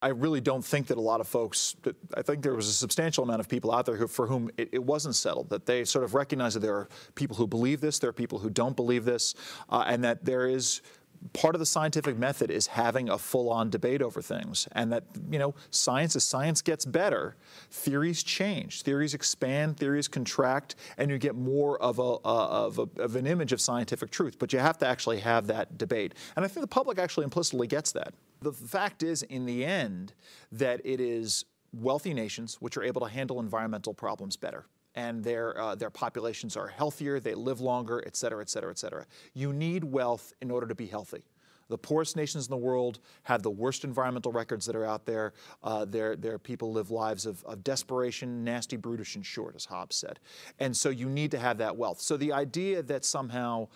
I really don't think that a lot of folks, I think there was a substantial amount of people out there for whom it wasn't settled, that they sort of recognize that there are people who believe this, there are people who don't believe this, and that there is part of the scientific method is having a full-on debate over things, and that, you know, science, as science gets better, theories change, theories expand, theories contract, and you get more of an image of scientific truth. But you have to actually have that debate. And I think the public actually implicitly gets that. The fact is, in the end, that it is wealthy nations which are able to handle environmental problems better, and their populations are healthier, they live longer, et cetera, et cetera, et cetera. You need wealth in order to be healthy. The poorest nations in the world have the worst environmental records that are out there. Their people live lives of desperation, nasty, brutish, and short, as Hobbes said. And so you need to have that wealth. So the idea that somehow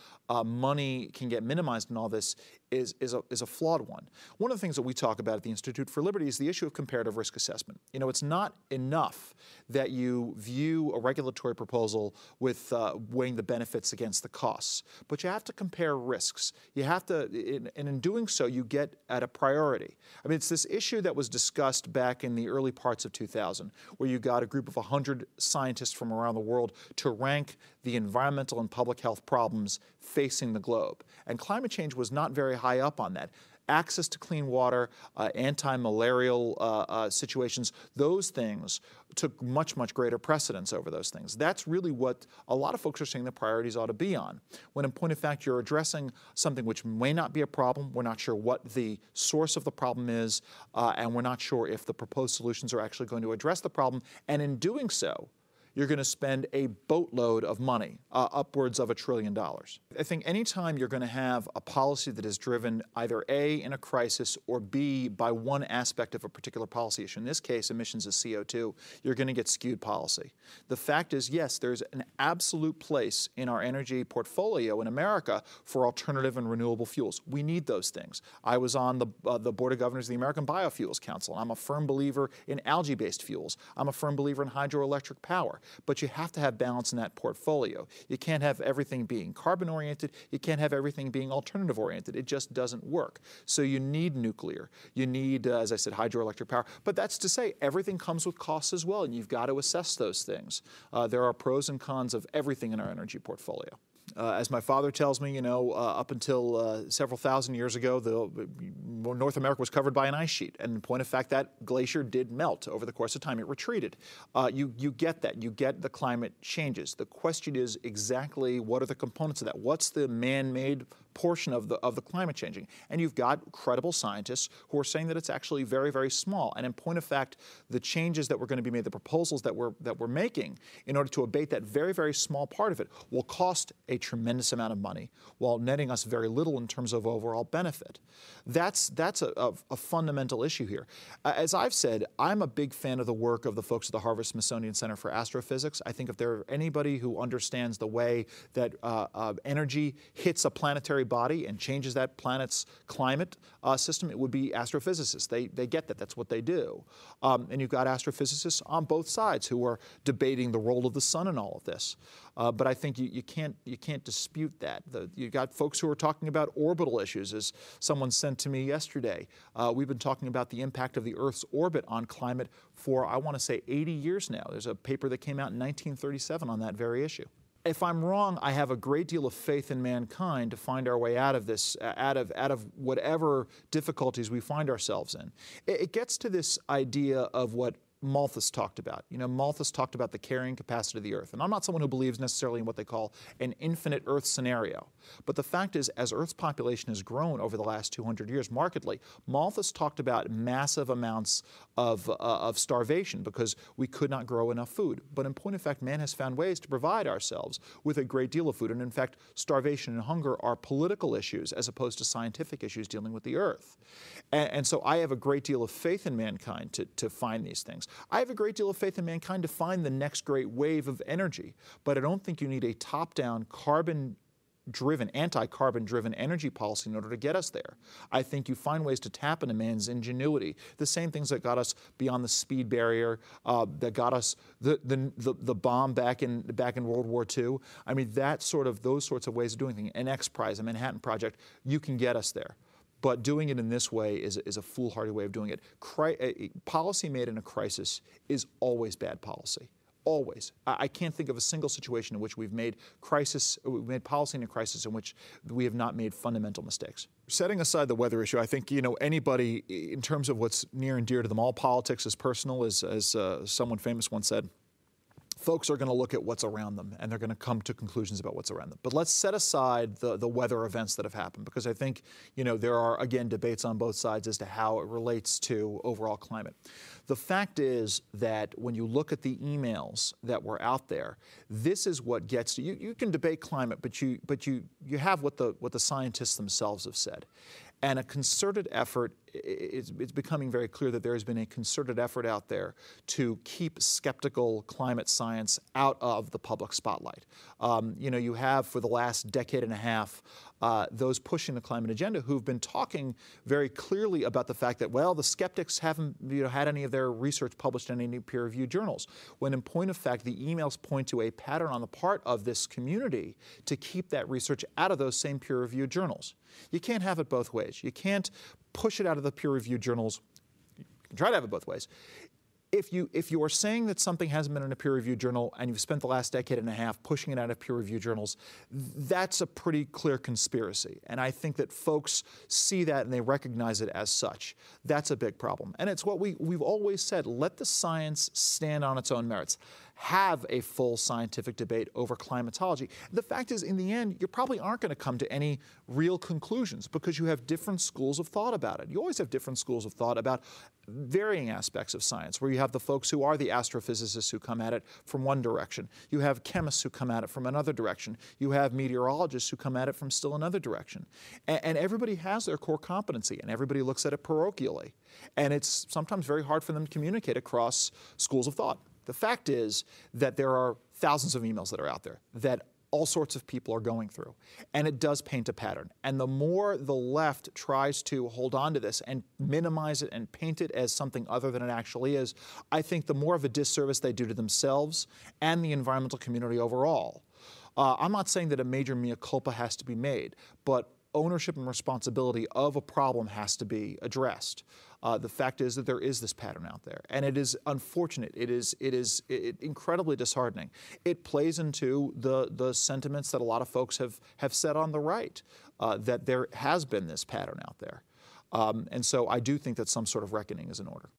money can get minimized in all this is a flawed one. One of the things that we talk about at the Institute for Liberty is the issue of comparative risk assessment. You know, it's not enough that you view a regulatory proposal with weighing the benefits against the costs, but you have to compare risks. You have to, and in doing so, you get at a priority. I mean, it's this issue that was discussed back in the early parts of 2000, where you got a group of 100 scientists from around the world to rank the environmental and public health problems facing the globe. And climate change was not very high up on that. Access to clean water, anti-malarial situations, those things took much, much greater precedence over those things. That's really what a lot of folks are saying the priorities ought to be on. When in point of fact, you're addressing something which may not be a problem, we're not sure what the source of the problem is, and we're not sure if the proposed solutions are actually going to address the problem. And in doing so, you're going to spend a boatload of money, upwards of $1 trillion. I think anytime you're going to have a policy that is driven either A, in a crisis, or B, by one aspect of a particular policy issue, in this case, emissions of CO2, you're going to get skewed policy. The fact is, yes, there's an absolute place in our energy portfolio in America for alternative and renewable fuels. We need those things. I was on the Board of Governors of the American Biofuels Council. I'm a firm believer in algae-based fuels. I'm a firm believer in hydroelectric power. But you have to have balance in that portfolio. You can't have everything being carbon-oriented. You can't have everything being alternative-oriented. It just doesn't work. So you need nuclear. You need, as I said, hydroelectric power. But that's to say everything comes with costs as well, and you've got to assess those things. There are pros and cons of everything in our energy portfolio. As my father tells me, you know, up until several thousand years ago, North America was covered by an ice sheet. And in point of fact, that glacier did melt over the course of time. It retreated. You get that. You get the climate changes. The question is exactly what are the components of that? What's the man-made portion of the climate changing? And you've got credible scientists who are saying that it's actually very, very small. And in point of fact, the changes that were going to be made, the proposals that we're making in order to abate that very, very small part of it will cost a tremendous amount of money while netting us very little in terms of overall benefit. That's a fundamental issue here. As I've said, I'm a big fan of the work of the folks at the Harvard-Smithsonian Center for Astrophysics. I think if there anybody who understands the way that energy hits a planetary body and changes that planet's climate system, it would be astrophysicists. They get that. That's what they do. And you've got astrophysicists on both sides who are debating the role of the sun in all of this. But I think you can't dispute that. You've got folks who are talking about orbital issues, as someone sent to me yesterday. We've been talking about the impact of the Earth's orbit on climate for, I want to say, 80 years now. There's a paper that came out in 1937 on that very issue. If I'm wrong, I have a great deal of faith in mankind to find our way out of this, out of whatever difficulties we find ourselves in. It gets to this idea of what Malthus talked about. You know, Malthus talked about the carrying capacity of the Earth. And I'm not someone who believes necessarily in what they call an infinite Earth scenario. But the fact is, as Earth's population has grown over the last 200 years markedly, Malthus talked about massive amounts of starvation because we could not grow enough food. But in point of fact, man has found ways to provide ourselves with a great deal of food. And in fact, starvation and hunger are political issues as opposed to scientific issues dealing with the Earth. And so I have a great deal of faith in mankind to find these things. I have a great deal of faith in mankind to find the next great wave of energy, but I don't think you need a top-down, carbon-driven, anti-carbon-driven energy policy in order to get us there. I think you find ways to tap into man's ingenuity, the same things that got us beyond the speed barrier, that got us the bomb back in World War II. I mean, those sorts of ways of doing things, an X Prize, a Manhattan Project, you can get us there. But doing it in this way is a foolhardy way of doing it. Policy made in a crisis is always bad policy. Always. I can't think of a single situation in which we've made policy in a crisis in which we have not made fundamental mistakes. Setting aside the weather issue, I think, anybody, in terms of what's near and dear to them, all politics is personal, as someone famous once said. Folks are going to look at what's around them, and they're going to come to conclusions about what's around them. But let's set aside the weather events that have happened, because I think, there are, again, debates on both sides as to how it relates to overall climate. The fact is that when you look at the emails that were out there, this is what gets to you. You can debate climate, but you have what the scientists themselves have said. And a concerted effort, it's becoming very clear that there has been a concerted effort out there to keep skeptical climate science out of the public spotlight. You have for the last decade and a half those pushing the climate agenda who've been talking very clearly about the fact that, well, the skeptics haven't had any of their research published in any peer-reviewed journals, when in point of fact the emails point to a pattern on the part of this community to keep that research out of those same peer-reviewed journals. You can't have it both ways. You can't push it out of the peer-reviewed journals. You can try to have it both ways. If you are saying that something hasn't been in a peer-reviewed journal and you've spent the last decade and a half pushing it out of peer-reviewed journals, that's a pretty clear conspiracy. And I think that folks see that and they recognize it as such. That's a big problem. And it's what we've always said: let the science stand on its own merits. Have a full scientific debate over climatology. The fact is, in the end, you probably aren't going to come to any real conclusions because you have different schools of thought about it. You always have different schools of thought about varying aspects of science, where you have the folks who are the astrophysicists who come at it from one direction. You have chemists who come at it from another direction. You have meteorologists who come at it from still another direction. And everybody has their core competency, and everybody looks at it parochially. And it's sometimes very hard for them to communicate across schools of thought. The fact is that there are thousands of emails that are out there that all sorts of people are going through, and it does paint a pattern. And the more the left tries to hold on to this and minimize it and paint it as something other than it actually is, I think the more of a disservice they do to themselves and the environmental community overall. I'm not saying that a major mea culpa has to be made, but ownership and responsibility of a problem has to be addressed. The fact is that there is this pattern out there, and it is unfortunate. It is incredibly disheartening. It plays into the sentiments that a lot of folks have said on the right, that there has been this pattern out there. And so I do think that some sort of reckoning is in order.